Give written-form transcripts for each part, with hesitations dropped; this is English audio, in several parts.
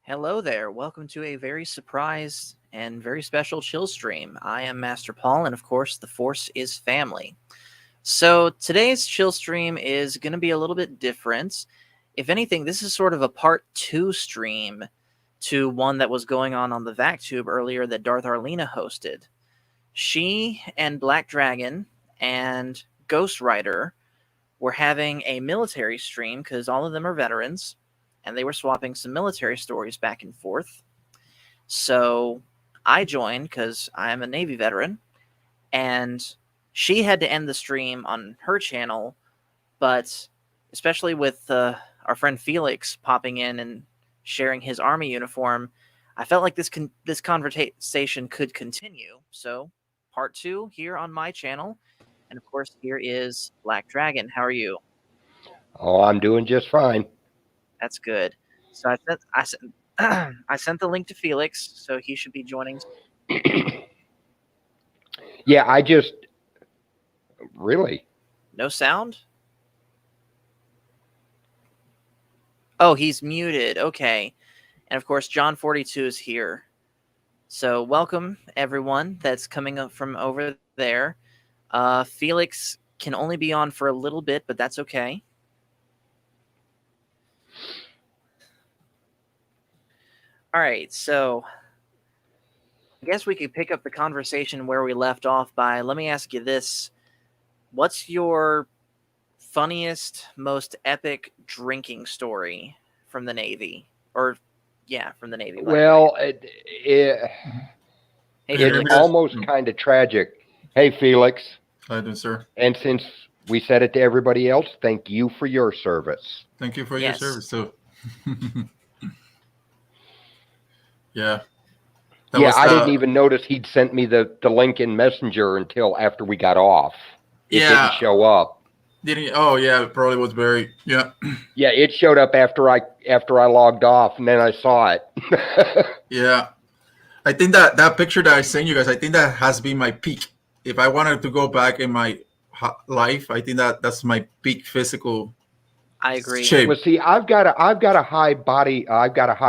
Hello there. Welcome to a very surprise and very special chill stream. I am Master Paul, and of course, the Force is family. So today's chill stream is going to be a little bit different. If anything, this is sort of a part two stream to one that was going on the VacTube earlier that Darth Arlena hosted. She and Black Dragon and Ghost Rider were having a military stream because all of them are veterans, and they were swapping some military stories back and forth. So I joined because I'm a Navy veteran, and she had to end the stream on her channel, but especially with our friend Felix popping in and sharing his Army uniform, I felt like this conversation could continue. So part two here on my channel. And of course, here is Black Dragon. How are you? Oh, I'm doing just fine. That's good. So I sent the link to Felix, so he should be joining. Yeah, I just really. No sound? Oh, he's muted. Okay. And of course, John 42 is here. So welcome everyone that's coming up from over there. Felix can only be on for a little bit, but that's okay. All right, so I guess we could pick up the conversation where we left off by, let me ask you this. What's your funniest, most epic drinking story from the Navy? Or, yeah, from the Navy. Well, Hey, it's Felix. almost kind of tragic. Hey, Felix. How do, sir? And since we said it to everybody else, thank you for your service. Thank you for Yes. your service too. Yeah. I didn't even notice he'd sent me the link in Messenger until after we got off. It didn't show up. Didn't? Oh, yeah. It probably was very. Yeah. Yeah, it showed up after I logged off, and then I saw it. Yeah. I think that picture that I sent you guys, I think that has been my peak. If I wanted to go back in my life, I think that's my peak physical. I agree. Shape. Well, see, I've got a high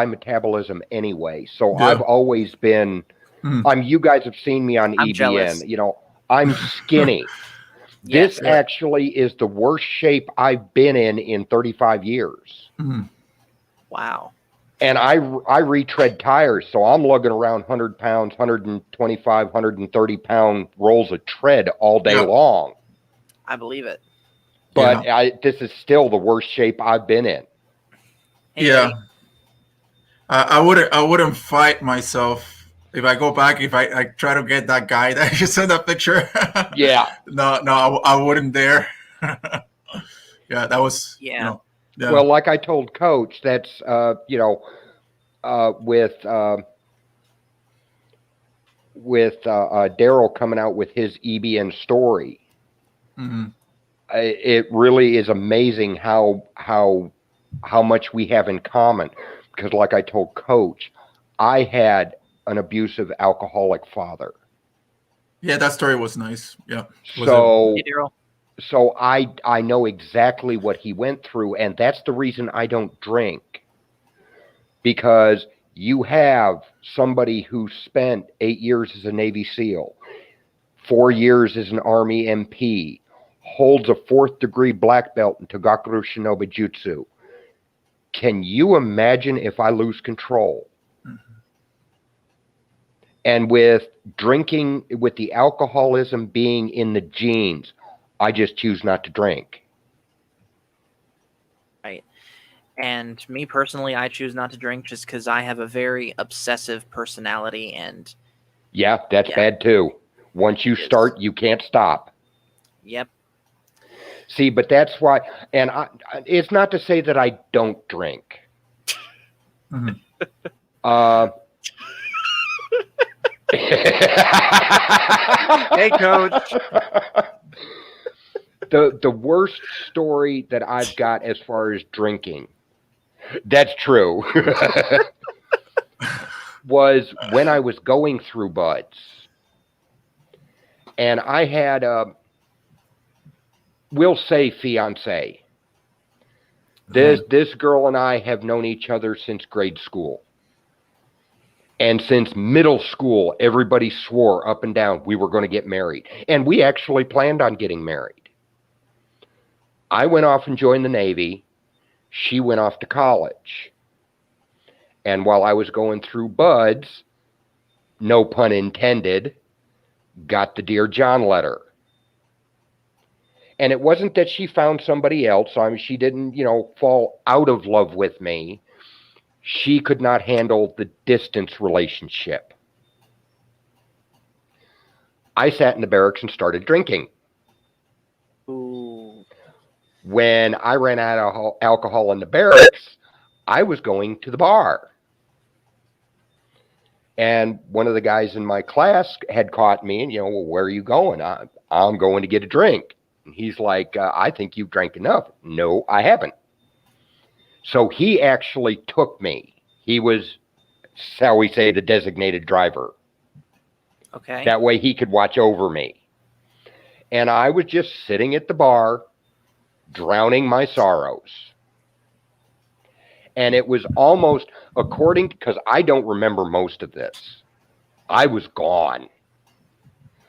metabolism anyway, so yeah. I've always been. You guys have seen me on EBN. Jealous. You know, I'm skinny. This actually is the worst shape I've been in 35 years. Mm-hmm. Wow. And I retread tires, so I'm lugging around 100 pounds, 125, 130 pound rolls of tread all day long. I believe it. But this is still the worst shape I've been in. Hey, yeah. I wouldn't fight myself. If I go back, if I try to get that guy that you sent that picture. Yeah. No, I wouldn't dare. Yeah, that was. Yeah. You know, yeah. Well, like I told Coach, that's with Daryl coming out with his EBN story. Mm-hmm. It really is amazing how much we have in common. Because, like I told Coach, I had an abusive alcoholic father. Yeah, that story was nice. Yeah. So I know exactly what he went through, and that's the reason I don't drink. Because you have somebody who spent 8 years as a Navy SEAL, 4 years as an Army MP, holds a 4th degree black belt in Togakuru Shinobi Jutsu. Can you imagine if I lose control? And with drinking, with the alcoholism being in the genes, I just choose not to drink. Right. And me personally, I choose not to drink just because I have a very obsessive personality. And yeah, that's bad too. Once you start, you can't stop. Yep. See, but that's why, and it's not to say that I don't drink. Mm-hmm. Hey, Coach. The worst story that I've got as far as drinking, that's true, was when I was going through buds. And I had we'll say fiance. This girl and I have known each other since grade school. And since middle school, everybody swore up and down we were going to get married. And we actually planned on getting married. I went off and joined the Navy. She went off to college. And while I was going through buds, no pun intended, got the Dear John letter. And it wasn't that she found somebody else. I mean, she didn't, fall out of love with me. She could not handle the distance relationship. I sat in the barracks and started drinking. Ooh. When I ran out of alcohol in the barracks, I was going to the bar. And one of the guys in my class had caught me and, well, where are you going? I'm going to get a drink. And he's like, I think you've drank enough. No, I haven't. So he actually took me. He was, shall we say, the designated driver. Okay. That way he could watch over me. And I was just sitting at the bar, drowning my sorrows. And it was almost, because I don't remember most of this, I was gone.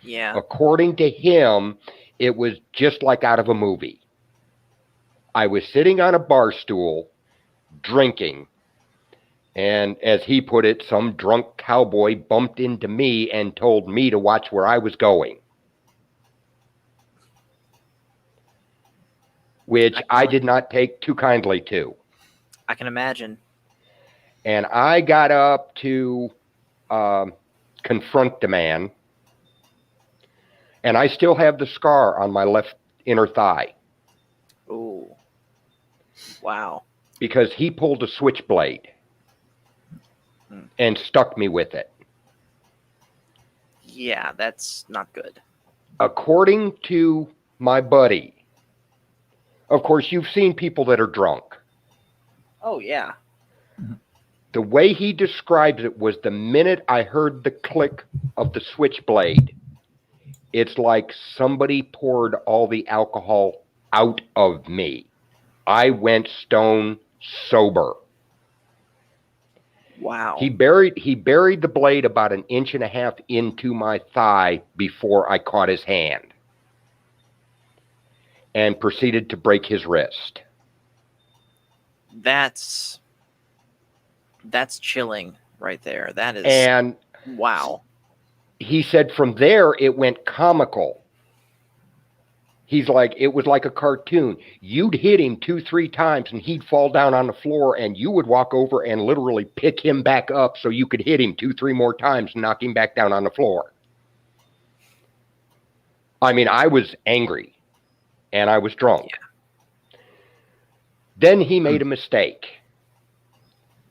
Yeah. According to him, it was just like out of a movie. I was sitting on a bar stool, drinking, and as he put it, some drunk cowboy bumped into me and told me to watch where I was going. Which I did not take too kindly to. I can imagine. And I got up to confront the man. And I still have the scar on my left inner thigh. Ooh. Wow. Because he pulled a switchblade and stuck me with it. Yeah, that's not good. According to my buddy, of course, you've seen people that are drunk. Oh, yeah. The way he describes it was the minute I heard the click of the switchblade, it's like somebody poured all the alcohol out of me. I went stone sober. Wow. He buried the blade about 1.5 inches into my thigh before I caught his hand and proceeded to break his wrist. That's chilling right there. That is. And wow. He said from there it went comical. He's like, it was like a cartoon. You'd hit him 2-3 times and he'd fall down on the floor and you would walk over and literally pick him back up so you could hit him 2-3 more times and knock him back down on the floor. I mean, I was angry and I was drunk. Yeah. Then he made a mistake,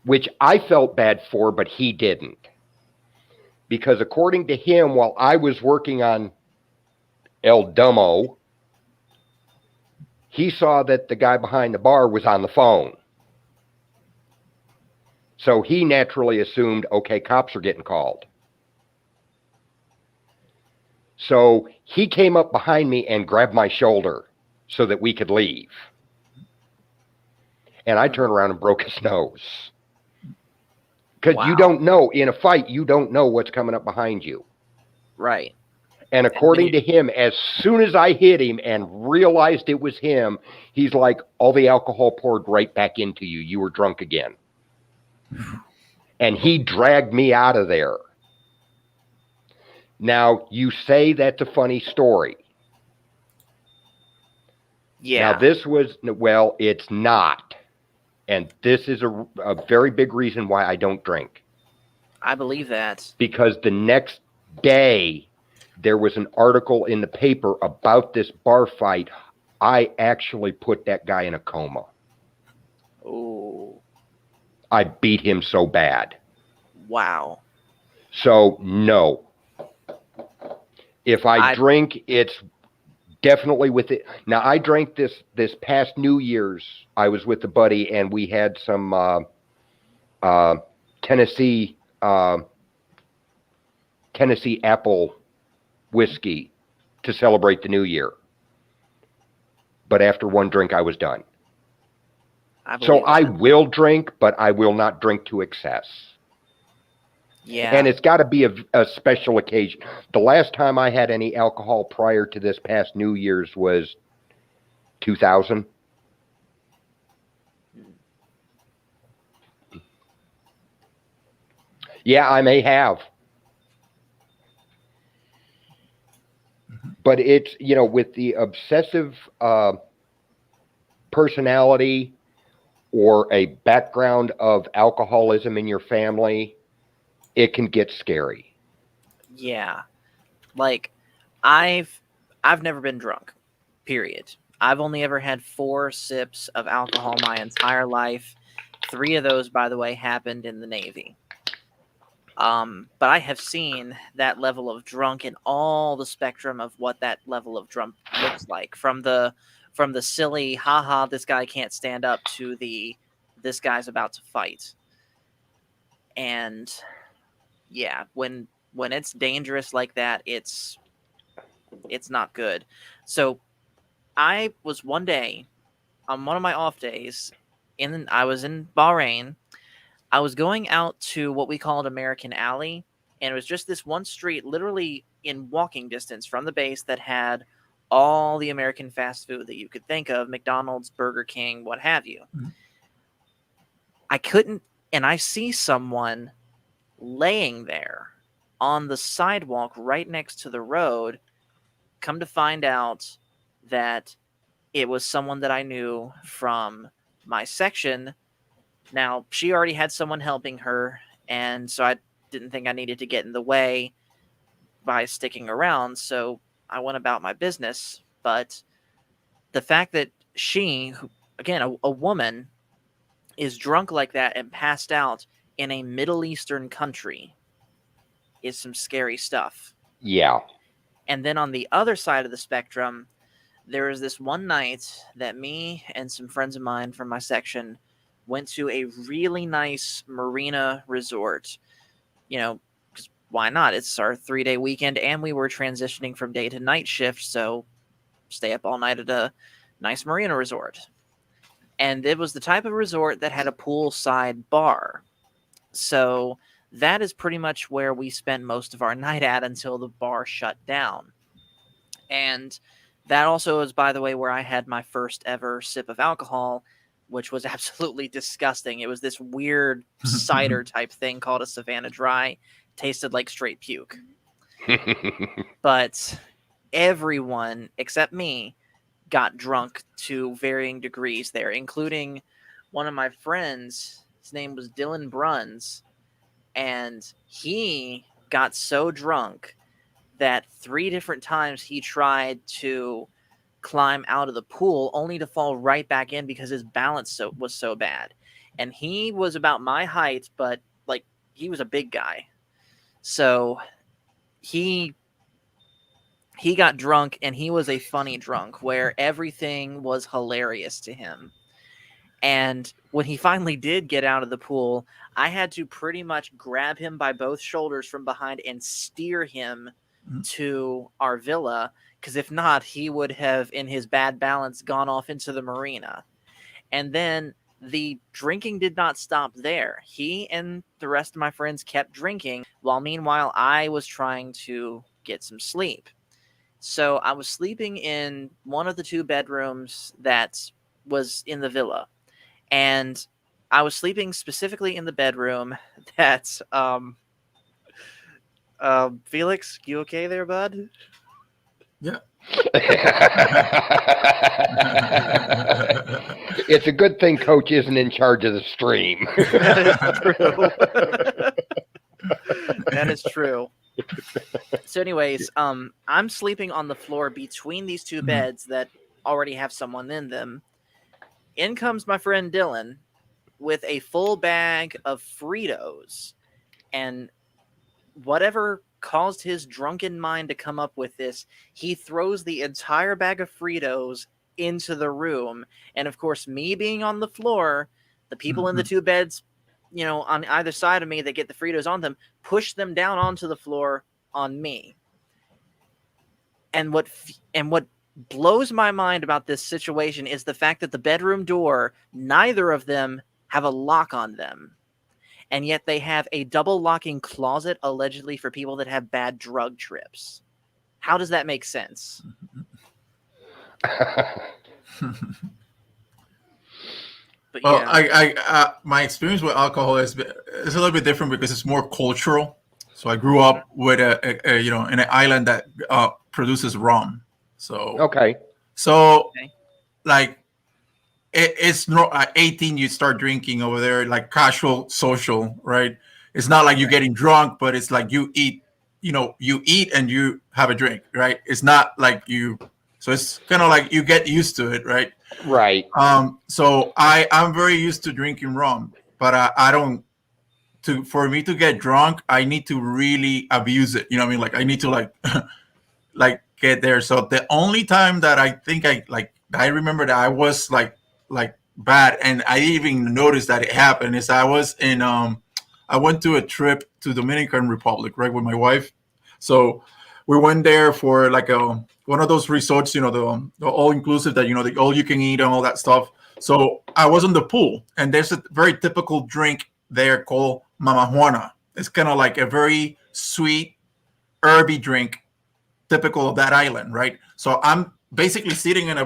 which I felt bad for, but he didn't. Because according to him, while I was working on El Dumbo, he saw that the guy behind the bar was on the phone. So he naturally assumed, okay, cops are getting called. So he came up behind me and grabbed my shoulder so that we could leave. And I turned around and broke his nose. Because you don't know, in a fight, you don't know what's coming up behind you. Right. And according to him, as soon as I hit him and realized it was him, he's like, all the alcohol poured right back into you. You were drunk again. And he dragged me out of there. Now, you say that's a funny story. Yeah. Now, this was, well, it's not. And this is a very big reason why I don't drink. I believe that. Because the next day, there was an article in the paper about this bar fight. I actually put that guy in a coma. Oh. I beat him so bad. Wow. So, no. If I drink, it's definitely with it. Now, I drank this past New Year's. I was with a buddy, and we had some Tennessee apple whiskey to celebrate the new year. But after one drink, I was done. So I will drink, but I will not drink to excess. Yeah. And it's got to be a special occasion. The last time I had any alcohol prior to this past New Year's was 2000. Yeah, I may have. But it's, with the obsessive personality or a background of alcoholism in your family, it can get scary. Yeah. Like, I've never been drunk, period. I've only ever had 4 sips of alcohol my entire life. 3 of those, by the way, happened in the Navy. But I have seen that level of drunk in all the spectrum of what that level of drunk looks like, from the silly haha this guy can't stand up to the this guy's about to fight. And yeah, when it's dangerous like that, it's not good. So I was one day on one of my off days I was in Bahrain. I was going out to what we called American Alley, and it was just this one street literally in walking distance from the base that had all the American fast food that you could think of, McDonald's, Burger King, what have you. Mhm. I see someone laying there on the sidewalk right next to the road. Come to find out that it was someone that I knew from my section. Now, she already had someone helping her, and so I didn't think I needed to get in the way by sticking around, so I went about my business. But the fact that she, again, a woman, is drunk like that and passed out in a Middle Eastern country is some scary stuff. Yeah. And then on the other side of the spectrum, there was this one night that me and some friends of mine from my section went to a really nice marina resort. Because why not? It's our 3-day weekend, and we were transitioning from day to night shift, so stay up all night at a nice marina resort. And it was the type of resort that had a poolside bar. So that is pretty much where we spent most of our night at until the bar shut down. And that also is, by the way, where I had my first ever sip of alcohol, which was absolutely disgusting. It was this weird cider type thing called a Savannah Dry. Tasted like straight puke. But everyone except me got drunk to varying degrees there, including one of my friends. His name was Dylan Bruns, and he got so drunk that 3 different times he tried to climb out of the pool only to fall right back in because his balance was so bad. And he was about my height, but he was a big guy. So he got drunk, and he was a funny drunk where everything was hilarious to him. And when he finally did get out of the pool, I had to pretty much grab him by both shoulders from behind and steer him to our villa, because if not, he would have, in his bad balance, gone off into the marina. And then the drinking did not stop there. He and the rest of my friends kept drinking, while meanwhile I was trying to get some sleep. So I was sleeping in one of the 2 bedrooms that was in the villa. And I was sleeping specifically in the bedroom that Felix, you okay there, bud? Yeah. It's a good thing Coach isn't in charge of the stream. That is true. That is true. So anyways, I'm sleeping on the floor between these 2 beds that already have someone in them. In comes my friend Dylan with a full bag of Fritos, and whatever caused his drunken mind to come up with this, he throws the entire bag of Fritos into the room. And of course, me being on the floor, the people in the 2 beds, on either side of me that get the Fritos on them, push them down onto the floor on me. And what blows my mind about this situation is the fact that the bedroom door, neither of them have a lock on them. and yet they have a double locking closet allegedly for people that have bad drug trips. How does that make sense? But Well, yeah. my experience with alcohol is a little bit different because it's more cultural. So I grew up with in an island that produces rum. So Okay. Okay. like it's not at 18 you start drinking over there, like casual social, right? It's not like you're getting drunk, but it's like you eat, you eat and you have a drink, right? It's not like you, so it's kind of like you get used to it, right? Right. So I'm very used to drinking rum, but I don't, for me to get drunk, I need to really abuse it. You know what I mean? Like I need to like get there. So the only time that I think I remember that I was like bad, and I didn't even notice that it happened, is I was in I went to a trip to Dominican Republic, right, with my wife. So we went there for like a one of those resorts, the all inclusive that the all you can eat and all that stuff. So I was in the pool, and there's a very typical drink there called Mama Juana. It's kind of like a very sweet, herby drink, typical of that island, right? So I'm basically sitting in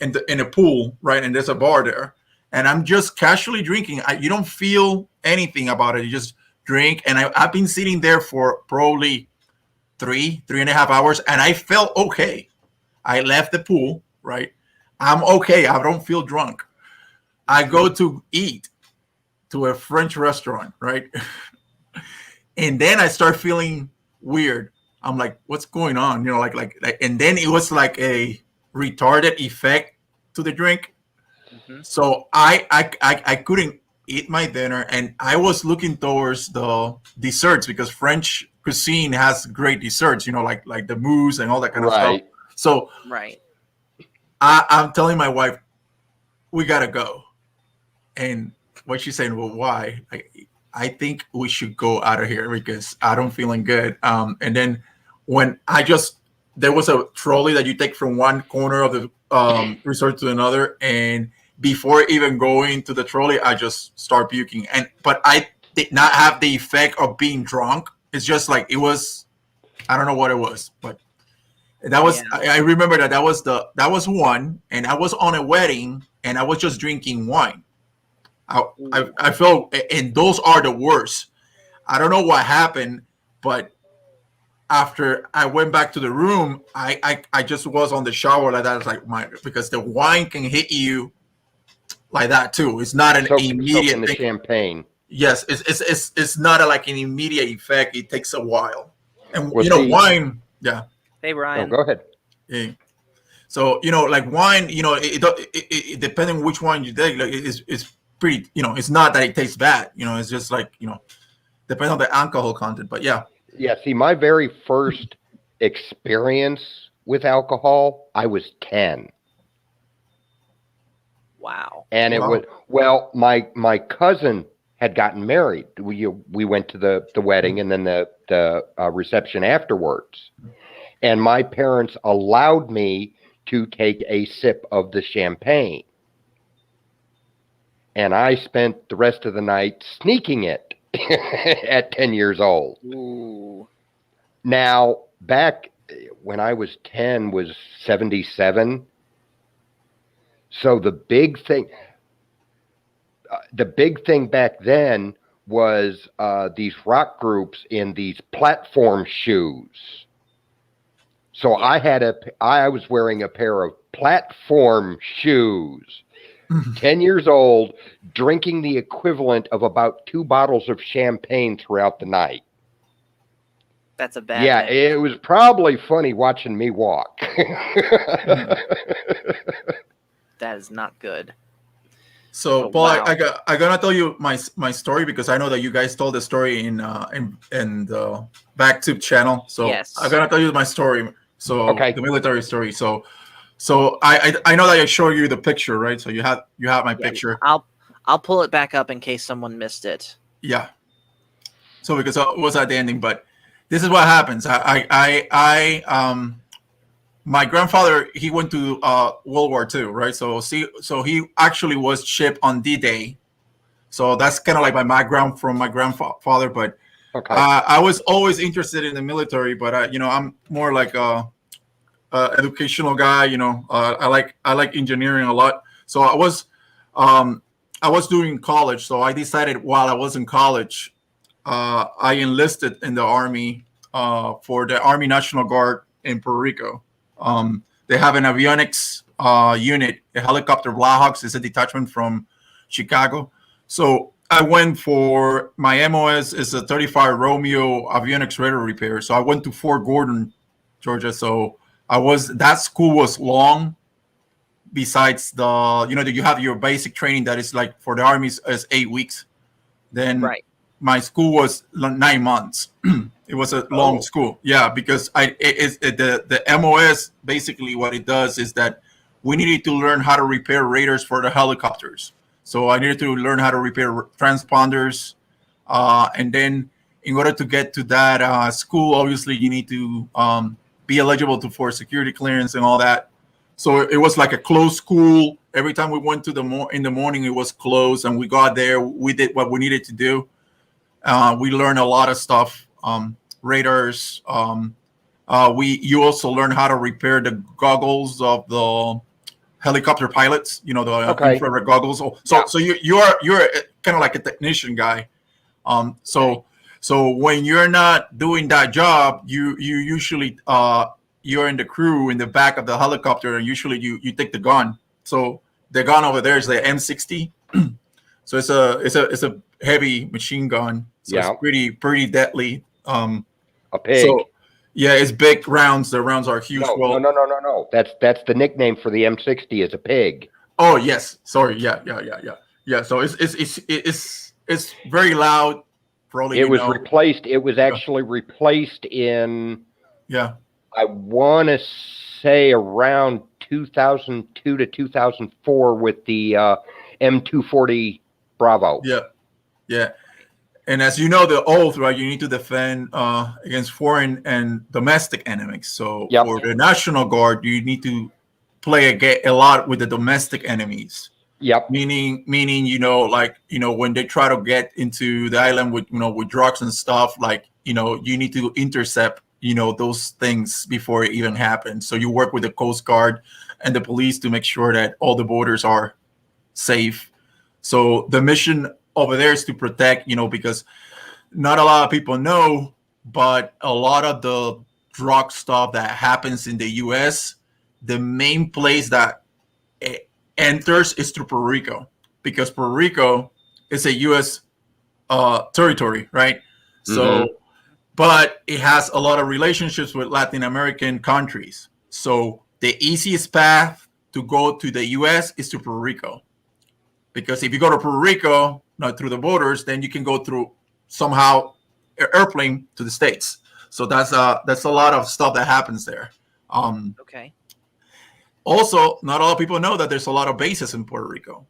in a pool, right? And there's a bar there, and I'm just casually drinking. You don't feel anything about it. You just drink, and I've been sitting there for probably 3.5 hours, and I felt okay. I left the pool, right? I'm okay. I don't feel drunk. I go to eat to a French restaurant, right? And then I start feeling weird. I'm like, what's going on? And then it was like a retarded effect to the drink. Mhm. So I couldn't eat my dinner, and I was looking towards the desserts because French cuisine has great desserts, like the mousse and all that kind of stuff. Right. So Right. I'm telling my wife, we gotta go. And what she's saying, well, why? I think we should go out of here because I don't feeling good. And then when there was a trolley that you take from one corner of the resort to another, and before even going to the trolley, I just start puking. But I did not have the effect of being drunk. It's just like it was. I don't know what it was, but that was. Yeah. I remember that was one, and I was on a wedding, and I was just drinking wine. I felt, and those are the worst. I don't know what happened, but after I went back to the room, I just was on the shower like that. It's like because the wine can hit you like that too. It's not an Soaking immediate the thing. champagne. Yes, it's not like an immediate effect. It takes a while, and Well, see- wine. Yeah. Hey, Oh, Ryan. go ahead. Yeah. So like wine, it depending on which wine you take, like it's pretty, it's not that it tastes bad, it's just like depending on the alcohol content. But yeah. Yeah, see, my very first experience with alcohol, I was 10. Wow. And it Wow. was, my cousin had gotten married. We went to the wedding and then the reception afterwards. And my parents allowed me to take a sip of the champagne. And I spent the rest of the night sneaking it at 10 years old. Ooh. Now, back when I was 10 was 77. So the big thing back then was these rock groups in these platform shoes. So I was wearing a pair of platform shoes, 10 years old, drinking the equivalent of about 2 bottles of champagne throughout the night. That's a bad Yeah, mix. it was probably funny watching me walk. That is not good. So Oh, Paul, wow. I gotta tell you my story because I know that you guys told the story in the Backtube channel. So Yes. I gotta tell you my story. So Okay. the military story. So I know that I showed you the picture, right? So you have my picture. I'll pull it back up in case someone missed it. Yeah. So because it was at the ending, but this is what happens. My grandfather, he went to World War II, right? So he actually was shipped on D-Day. So that's kind of like my background from my grandfather. But Okay. I was always interested in the military, but I'm more like a educational guy. I like engineering a lot. So I was doing college. So I decided while I was in college, I enlisted in the Army for the Army National Guard in Puerto Rico. They have an avionics unit, a helicopter Blackhawks. It's a detachment from Chicago. So I went for my MOS is a 35 Romeo avionics radar repair. So I went to Fort Gordon, Georgia. So that school was long. Besides you have your basic training that is like for the Army is 8 weeks. Then Right. my school was 9 months. It was a long school. Yeah, because the MOS basically what it does is that we needed to learn how to repair radars for the helicopters. So I needed to learn how to repair transponders, and then in order to get to that school, obviously you need to be eligible for security clearance and all that. So it was like a closed school. Every time we went to in the morning, it was closed, and we got there. We did what we needed to do. We learned a lot of stuff, radars. You also learn how to repair the goggles of the helicopter pilots. The infrared goggles. So you're kind of like a technician guy. So when you're not doing that job, you usually you're in the crew in the back of the helicopter, and usually you take the gun. So the gun over there is the M60. So it's a heavy machine gun. So it's pretty deadly. A pig. So yeah, it's big rounds. The rounds are huge. No. That's the nickname for the M60 is a pig. Oh yes, sorry. Yeah. So it's very loud. Probably it was replaced. It was actually replaced in. Yeah. I want to say around 2002 to 2004 with the M240 Bravo. Yeah. And as you know, the oath, right? You need to defend against foreign and domestic enemies. So for the National Guard, you need to play a lot with the domestic enemies. Yep. Meaning, when they try to get into the island with drugs and stuff, you need to intercept, those things before it even happens. So you work with the Coast Guard and the police to make sure that all the borders are safe. So the mission over there is to protect, because not a lot of people know, but a lot of the drug stuff that happens in the U.S., the main place that it enters is through Puerto Rico, because Puerto Rico is a U.S. Territory, right? So, but it has a lot of relationships with Latin American countries. So the easiest path to go to the U.S. is to Puerto Rico, because if you go to Puerto Rico, not through the borders, then you can go through somehow airplane to the States. So that's a lot of stuff that happens there. Okay. Also, not a lot of people know that there's a lot of bases in Puerto Rico.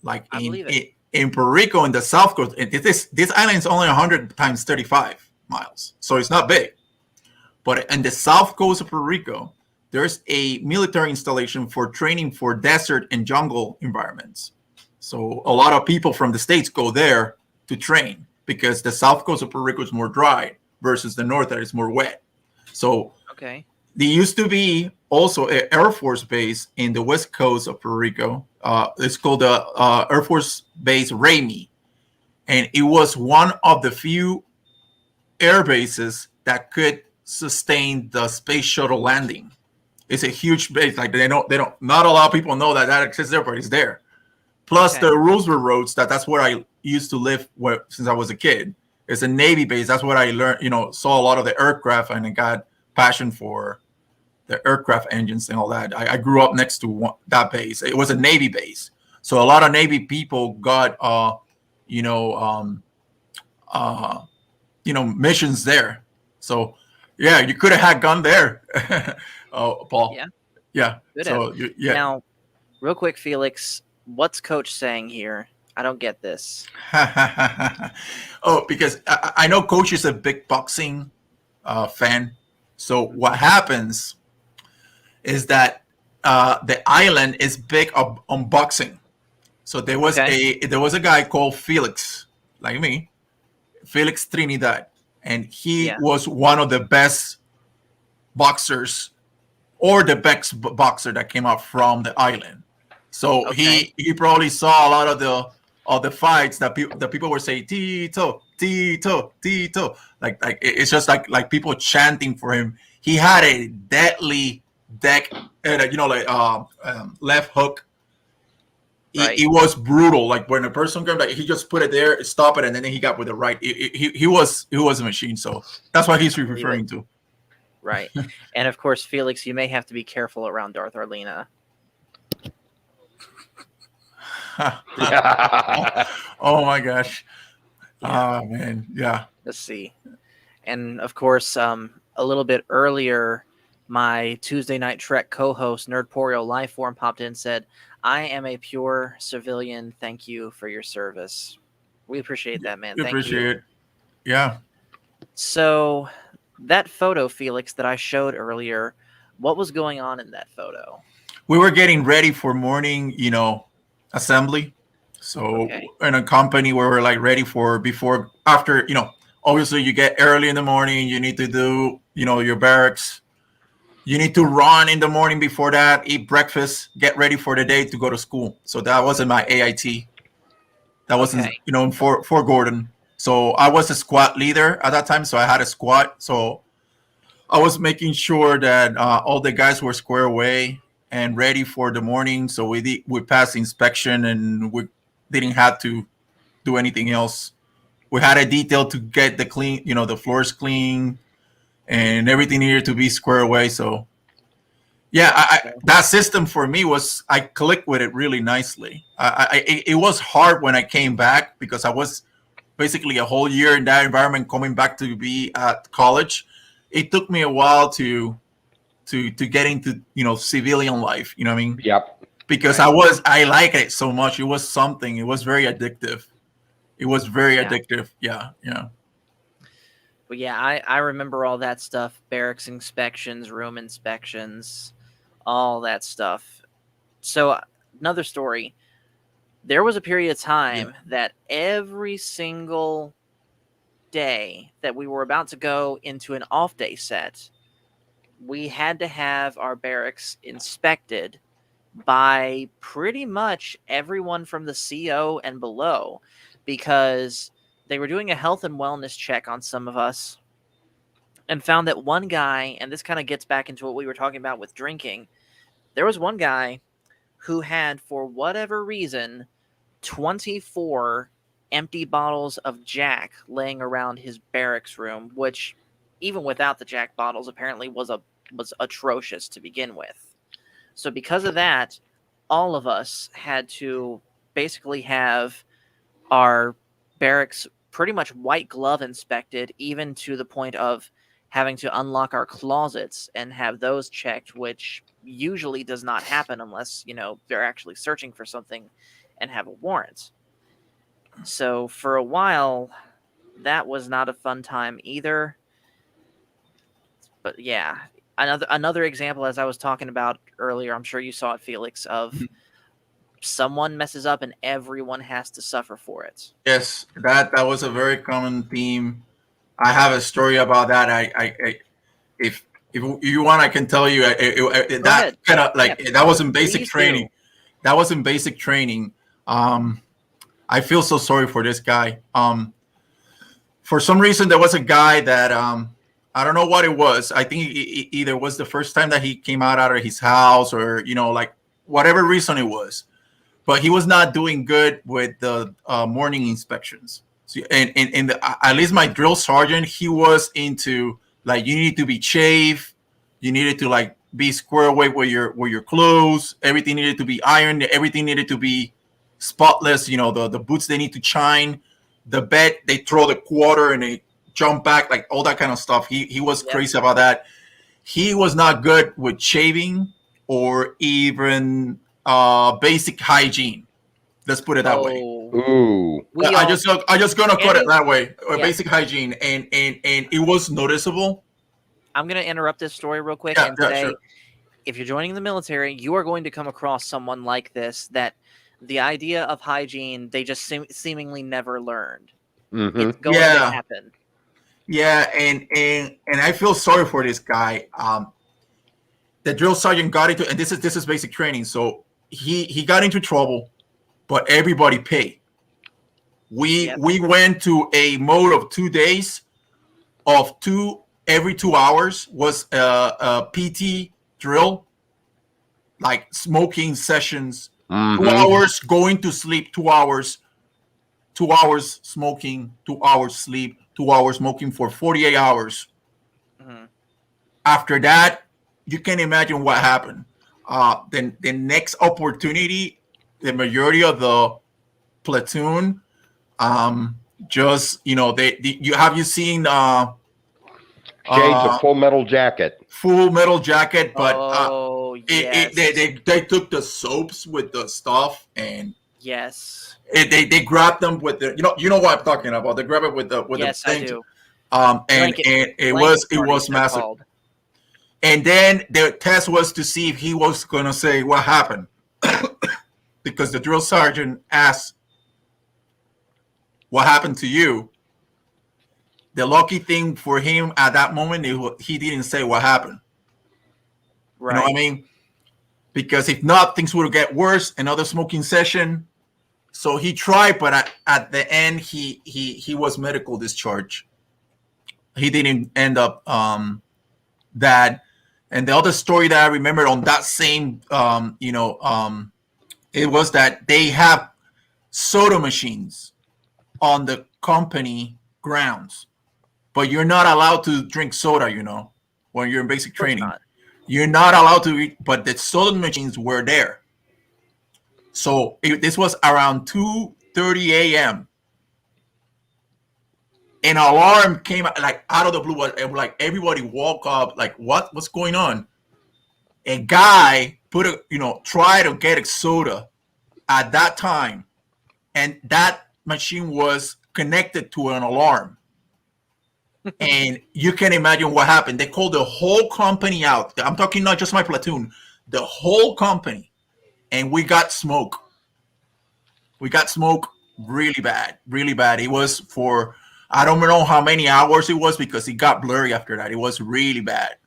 Like in Puerto Rico, in the South Coast, this island is only 100 times 35 miles, so it's not big. But in the South Coast of Puerto Rico, there's a military installation for training for desert and jungle environments. So a lot of people from the States go there to train, because the South Coast of Puerto Rico is more dry versus the north that is more wet. So there used to be also an Air Force base in the West Coast of Puerto Rico. It's called the Air Force Base Ramey. And it was one of the few air bases that could sustain the space shuttle landing. It's a huge base. Like not a lot of people know that exists there, but it's there. Plus the Roosevelt Roads, that's where I used to live since I was a kid. It's a Navy base. That's where I learned, saw a lot of the aircraft, and I got passion for the aircraft engines and all that. I grew up next to that base. It was a Navy base. So a lot of Navy people got, missions there. So, yeah, you could have had gone there, Paul. Yeah. So, Now, real quick, Felix, what's Coach saying here? I don't get this. Because I know Coach is a big boxing fan. So what happens is that the island is big on boxing. So there was a guy called Felix, like me, Felix Trinidad, and he Yeah. was one of the best boxers, or the best boxer that came out from the island. So Okay. he probably saw a lot of the fights that people were saying Tito, Tito, Tito. Like it's just like people chanting for him. He had a deadly deck, left hook. Right. It was brutal. Like when a person came, like he just put it there, stop it, and then he got with the right. He was a machine. So that's what he's referring to. Right. And of course, Felix, you may have to be careful around Darth Arlena. Oh my gosh. Yeah. Oh man, yeah. Let's see. And of course, a little bit earlier, my Tuesday Night Trek co-host Nerdporio Lifeform popped in and said, "I am a pure civilian. Thank you for your service." We appreciate that, man. We Thank appreciate you. it. Yeah. So that photo, Felix, that I showed earlier, what was going on in that photo? We were getting ready for morning, assembly. So Okay. in a company where we're like ready for after, obviously you get early in the morning, you need to do, your barracks. You need to run in the morning before that, eat breakfast, get ready for the day to go to school. So that wasn't my AIT. That wasn't, Okay. for Gordon. So I was a squad leader at that time. So I had a squad. So I was making sure that all the guys were squared away and ready for the morning. So we passed inspection and we didn't have to do anything else. We had a detail to get the floors clean and everything needed to be squared away. So yeah, that system for me I clicked with it really nicely. It was hard when I came back because I was basically a whole year in that environment, coming back to be at college. It took me a while to get into civilian life. You know what I mean? Yep. Because Right. I liked it so much. It was something. It was very addictive. It was very Yeah. addictive. Yeah, yeah. But yeah, I remember all that stuff: barracks inspections, room inspections, all that stuff. So another story. There was a period of time that every single day that we were about to go into an off day set, we had to have our barracks inspected by pretty much everyone from the CO and below, because they were doing a health and wellness check on some of us and found that one guy, and this kind of gets back into what we were talking about with drinking, there was one guy who had, for whatever reason, 24 empty bottles of Jack laying around his barracks room, which even without the Jack bottles apparently was atrocious to begin with. So because of that, all of us had to basically have our barracks pretty much white glove inspected, even to the point of having to unlock our closets and have those checked, which usually does not happen unless, they're actually searching for something and have a warrant. So for a while, that was not a fun time either. But yeah, another example, as I was talking about earlier, I'm sure you saw it, Felix, of someone messes up and everyone has to suffer for it. Yes, that was a very common theme. I have a story about that. I if you want, I can tell you that kind of like that was in basic training. That was in basic training. I feel so sorry for this guy. For some reason, there was a guy that I don't know what it was. I think it either was the first time that he came out of his house, or like whatever reason it was. But he was not doing good with the morning inspections. So, and at least my drill sergeant, he was into like, you need to be shaved, you needed to like be square away with your clothes, everything needed to be ironed, everything needed to be spotless. The boots, they need to shine, the bed, they throw the quarter and they jump back, like all that kind of stuff. He was crazy about that. He was not good with shaving or even basic hygiene. Let's put it that way. Ooh. I just gonna put it that way. Basic hygiene, and it was noticeable. I'm gonna interrupt this story real quick and say, if you're joining the military, you are going to come across someone like this that the idea of hygiene, they just seemingly never learned. Hmm. It's going to Yeah. happen. Yeah, and I feel sorry for this guy. The drill sergeant got into, and this is basic training. So he got into trouble, but everybody paid. We Yep. we went to a mode of 2 days of every 2 hours was a PT drill, like smoking sessions. 2 hours going to sleep, 2 hours, 2 hours smoking, 2 hours sleep, 2 hours smoking for 48 hours. Mhm. After that, you can imagine what happened. Then the next opportunity, the majority of the platoon, just you seen Shades uh of Full Metal Jacket. Full Metal Jacket, but Oh, yes. they took the soaps with the stuff and Yes. they grabbed them with the you know what I'm talking about. They grab it with the Yes, the I thing. do. And Blanket- it blanket was parties, they're massive. called. And then the test was to see if he was gonna say what happened, because the drill sergeant asked, "What happened to you?" The lucky thing for him at that moment, he didn't say what happened. Right. You know what I mean? Because if not, things would get worse. Another smoking session. So he tried, but at the end, he was medical discharge. He didn't end up that. And the other story that I remember on that same, it was that they have soda machines on the company grounds, but you're not allowed to drink soda. When you're in basic Of course training, not. you're not allowed to eat. But the soda machines were there. So this was around 2:30 a.m. An alarm came like out of the blue. Like everybody woke up. Like what's going on? A guy try to get a soda at that time, and that machine was connected to an alarm. And you can imagine what happened. They called the whole company out. I'm talking not just my platoon, the whole company, and we got smoke. We got smoke really bad, really bad. It was for I don't know how many hours it was because it got blurry after that. It was really bad.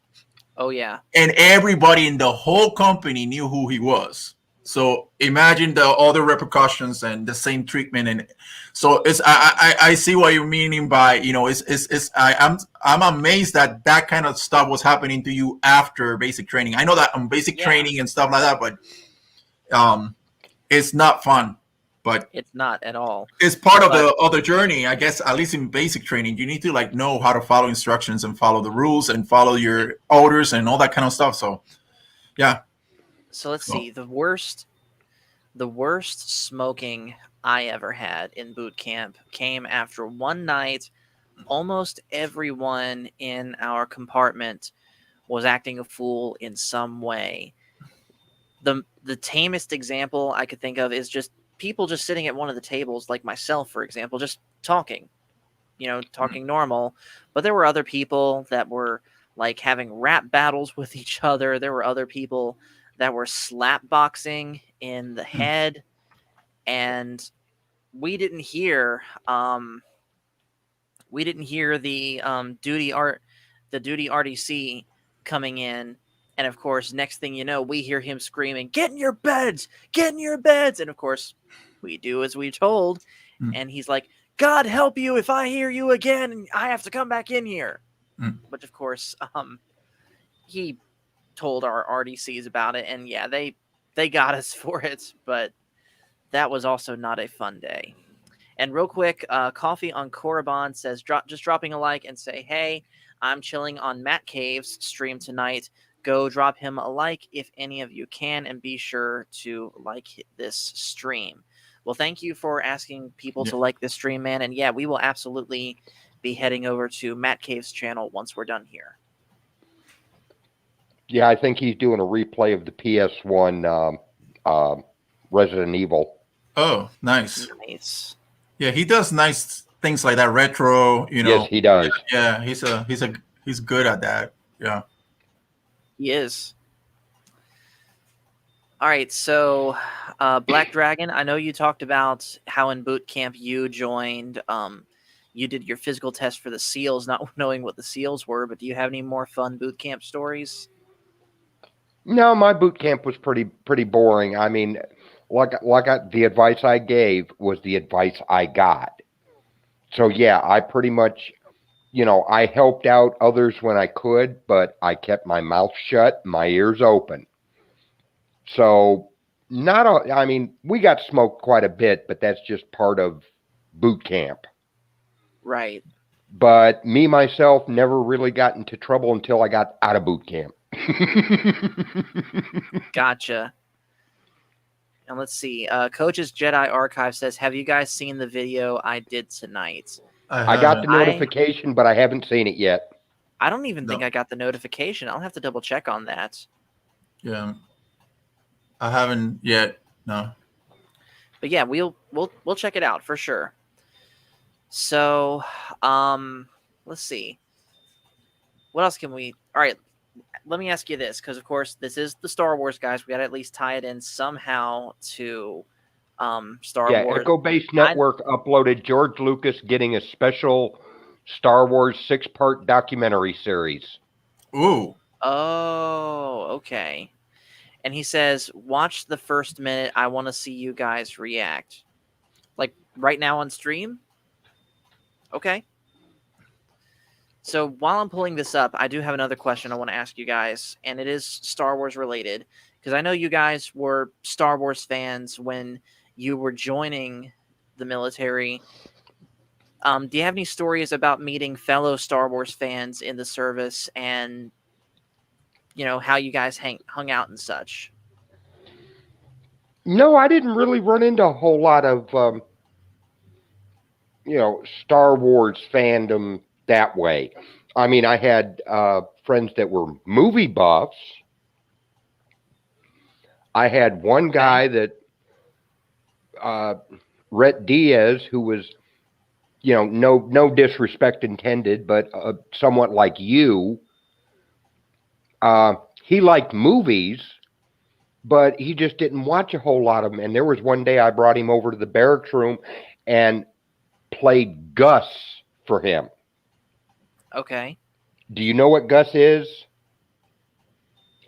Oh, yeah. And everybody in the whole company knew who he was. So imagine the other repercussions and the same treatment. And so I see what you're meaning by I'm amazed that that kind of stuff was happening to you after basic training. I know that on basic Yeah. training and stuff like that, but it's not fun. But It's not at all. it's part of the journey, I guess. At least in basic training, you need to know how to follow instructions and follow the rules and follow your orders and all that kind of stuff. So, yeah. So let's see. The worst smoking I ever had in boot camp came after one night. Almost everyone in our compartment was acting a fool in some way. The tamest example I could think of is just people just sitting at one of the tables, like myself, for example, just talking, talking normal. But there were other people that were like having rap battles with each other. There were other people that were slap boxing in the head, and we didn't hear the duty RDC coming in. And of course, next thing you know, we hear him screaming, "Get in your beds! Get in your beds!" And of course, we do as we told. And he's like, "God help you if I hear you again and I have to come back in here." But of course, he told our RDCs about it, and yeah, they got us for it. But that was also not a fun day. And real quick, Coffee on Korriban says, just dropping a like and say, "Hey, I'm chilling on Matt Cave's stream tonight. Go drop him a like if any of you can, and be sure to like this stream." Well, thank you for asking people to like this stream, man. And yeah, we will absolutely be heading over to Matt Cave's channel once we're done here. Yeah, I think he's doing a replay of the PS1 Resident Evil. Oh, nice. Nice. Yeah, he does nice things like that, retro. Yes, he does. Yeah, he's good at that. Yeah. He is. All right, so Black Dragon, I know you talked about how in boot camp you joined. You did your physical test for the SEALs, not knowing what the SEALs were. But do you have any more fun boot camp stories? No, my boot camp was pretty boring. I mean, the advice I gave was the advice I got. So yeah, I pretty much, I helped out others when I could, but I kept my mouth shut, my ears open. So I mean, we got smoked quite a bit, but that's just part of boot camp. Right. But me myself never really got into trouble until I got out of boot camp. Gotcha. And let's see. Coach's Jedi Archive says, "Have you guys seen the video I did tonight?" I got the notification, but I haven't seen it yet. I don't even think I got the notification. I'll have to double check on that. Yeah, I haven't yet. No. But yeah, we'll check it out for sure. So, let's see. What else can we? All right, let me ask you this, because of course this is the Star Wars guys. We got to at least tie it in somehow to Star Wars. Echo Base Network uploaded George Lucas getting a special Star Wars 6-part documentary series. Ooh. Oh, okay. And he says, watch the first minute. I want to see you guys react. Like right now on stream? Okay. So while I'm pulling this up, I do have another question I want to ask you guys, and it is Star Wars related, because I know you guys were Star Wars fans when you were joining the military. Do you have any stories about meeting fellow Star Wars fans in the service and, how you guys hung out and such? No, I didn't really run into a whole lot of, Star Wars fandom that way. I mean, I had friends that were movie buffs. I had one guy that, Rhett Diaz, who was, no disrespect intended, but somewhat like you. He liked movies, but he just didn't watch a whole lot of them. And there was one day I brought him over to the barracks room and played Gus for him. Okay. Do you know what Gus is?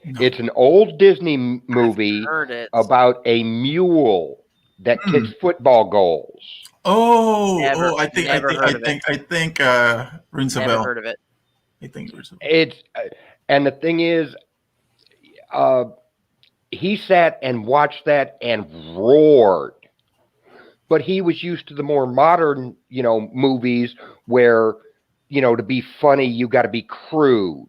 No. It's an old Disney movie about a mule that kicks football goals. I think rings a bell. Never heard of it. I think rings a bell. It's and the thing is, he sat and watched that and roared. But he was used to the more modern, movies where, to be funny, you got to be crude.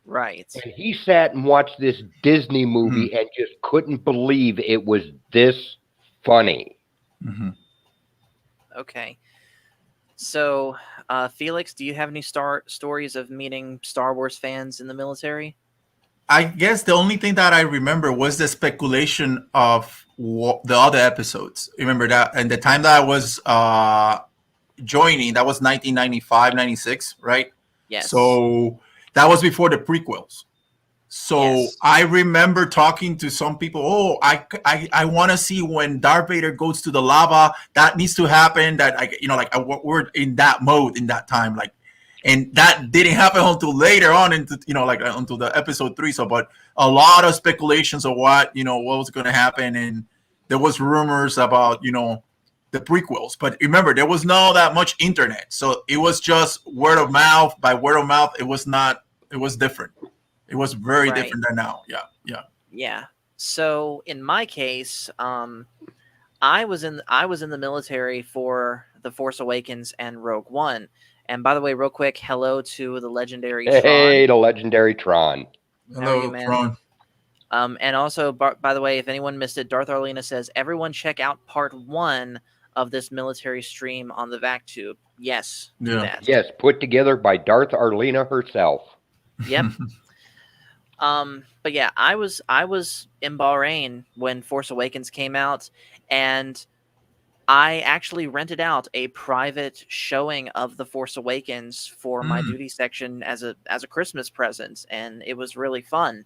Right. And he sat and watched this Disney movie and just couldn't believe it was this funny. Mm-hmm. Okay. So, Felix, do you have any stories of meeting Star Wars fans in the military? I guess the only thing that I remember was the speculation of the other episodes. Remember that? And the time that I was joining, that was 1995, 96, right? Yes. So that was before the prequels. So yes. I remember talking to some people. I want to see when Darth Vader goes to the lava. That needs to happen. That we're in that mode in that time. And that didn't happen until later on until the episode 3. So, but a lot of speculations of what was going to happen, and there was rumors about the prequels. But remember, there was not that much internet, so it was just word of mouth. By word of mouth, it was not. It was different. It was very different than now. Yeah. So in my case, I was in the military for The Force Awakens and Rogue One. And by the way, real quick, hello to the legendary Tron. Hey, the legendary Tron. Hello, Tron. And also, by the way, if anyone missed it, Darth Arlena says, everyone check out part 1 of this military stream on the VacTube. Yes, do that. Yes, put together by Darth Arlena herself. Yep. But yeah, I was in Bahrain when Force Awakens came out, and I actually rented out a private showing of The Force Awakens for my duty section as a Christmas present, and it was really fun.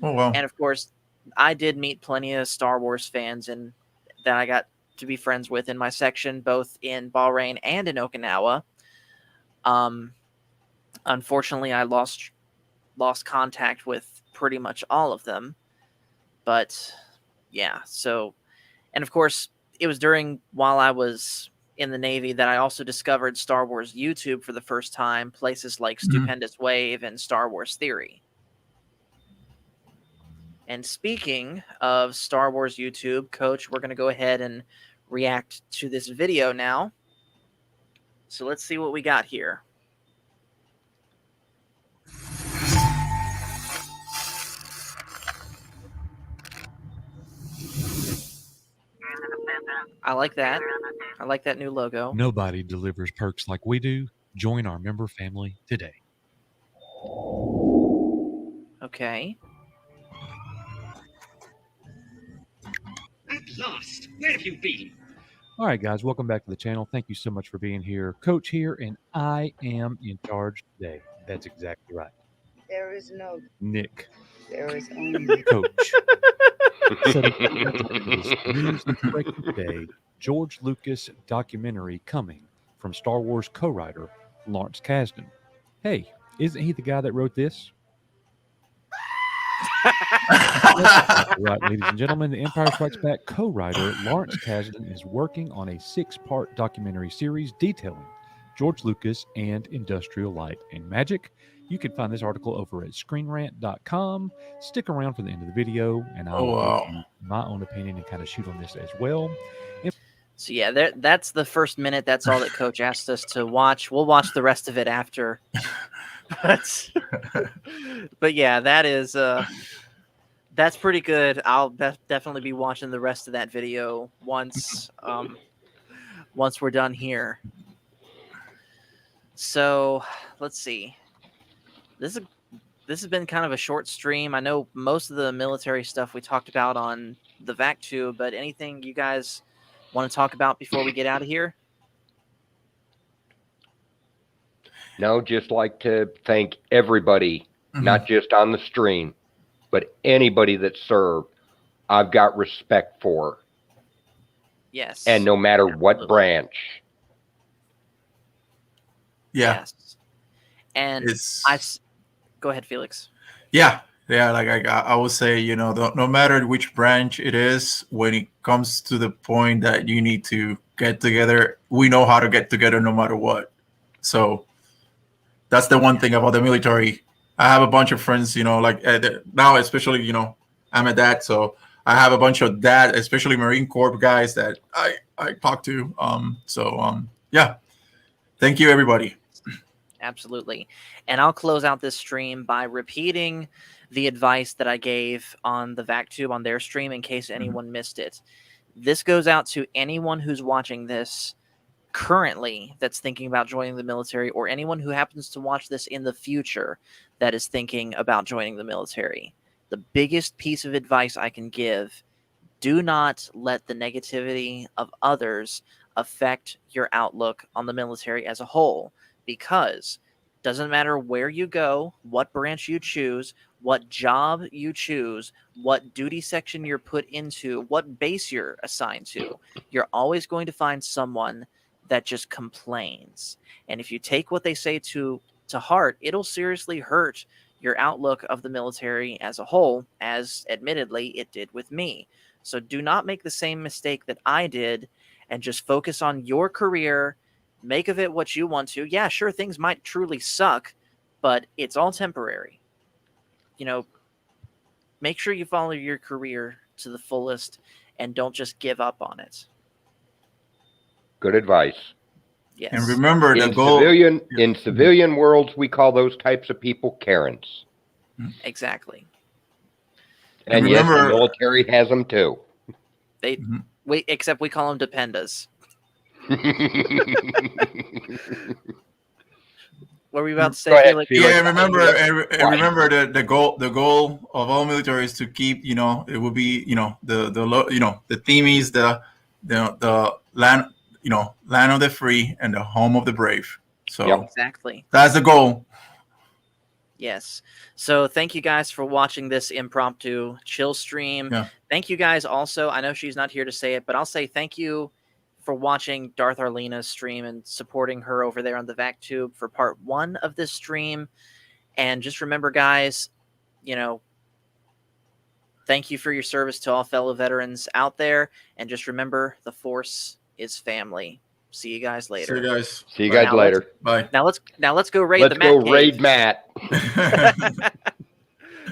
Oh wow! And of course, I did meet plenty of Star Wars fans and that I got to be friends with in my section, both in Bahrain and in Okinawa. Unfortunately, I lost contact with pretty much all of them. But yeah, so, and of course, it was while I was in the Navy that I also discovered Star Wars YouTube for the first time, places like Stupendous Wave and Star Wars Theory. And speaking of Star Wars YouTube, Coach, we're going to go ahead and react to this video now. So let's see what we got here. I like that. I like that new logo. Nobody delivers perks like we do. Join our member family today. Okay. At last, where have you been? All right, guys, welcome back to the channel. Thank you so much for being here. Coach here, and I am in charge today. That's exactly right. There is no, Nick, there is only. Coach. So news that's breaking today, George Lucas documentary coming from Star Wars co-writer Lawrence Kasdan. Hey, isn't he the guy that wrote this? Right, ladies and gentlemen, The Empire Strikes Back co-writer Lawrence Kasdan is working on a 6-part documentary series detailing George Lucas and Industrial Light and Magic. You can find this article over at ScreenRant.com. Stick around for the end of the video, and I'll give you my own opinion and kind of shoot on this as well. So yeah, that's the first minute. That's all that Coach asked us to watch. We'll watch the rest of it after. But yeah, that's pretty good. I'll definitely be watching the rest of that video once we're done here. So let's see. This has been kind of a short stream. I know most of the military stuff we talked about on the VacTube, but anything you guys want to talk about before we get out of here? No, just like to thank everybody, not just on the stream, but anybody that served. I've got respect for. Yes. And no matter what branch. Yeah. Yes. And go ahead, Felix. Yeah. Like I would say, you know, no matter which branch it is, when it comes to the point that you need to get together, we know how to get together no matter what. So that's the one thing about the military. I have a bunch of friends, you know, like now, especially, you know, I'm a dad, so I have a bunch of dad, especially Marine Corps guys that I talk to. Yeah, thank you, everybody. Absolutely. And I'll close out this stream by repeating the advice that I gave on the VacTube on their stream in case anyone missed it. This goes out to anyone who's watching this currently that's thinking about joining the military, or anyone who happens to watch this in the future that is thinking about joining the military. The biggest piece of advice I can give: do not let the negativity of others affect your outlook on the military as a whole, because it doesn't matter where you go, what branch you choose, what job you choose, what duty section you're put into, what base you're assigned to, you're always going to find someone that just complains. And if you take what they say to heart, it'll seriously hurt your outlook of the military as a whole, as admittedly it did with me. So do not make the same mistake that I did and just focus on your career. Make of it what you want to. Yeah, sure, things might truly suck, but it's all temporary. You know, make sure you follow your career to the fullest and don't just give up on it. Good advice. Yes. And remember, the In goal civilian worlds, we call those types of people Karens. Exactly. And yes, the military has them too. Except we call them dependas. What were we about to say? Ahead, yeah, remember the goal of all military is to keep, you know, it will be, you know, the theme is the land, you know, land of the free and the home of the brave. So Exactly. that's the goal. Yes. So thank you guys for watching this impromptu chill stream. Yeah. Thank you guys also. I know she's not here to say it, but I'll say thank you for watching Darth Arlena's stream and supporting her over there on the VacTube for part 1 of this stream. And just remember, guys, you know, thank you for your service to all fellow veterans out there. And just remember, the Force is family. See you guys later. See you guys. See you guys Now later. Bye. Now let's go raid Let's the Matt go cave. raid Matt.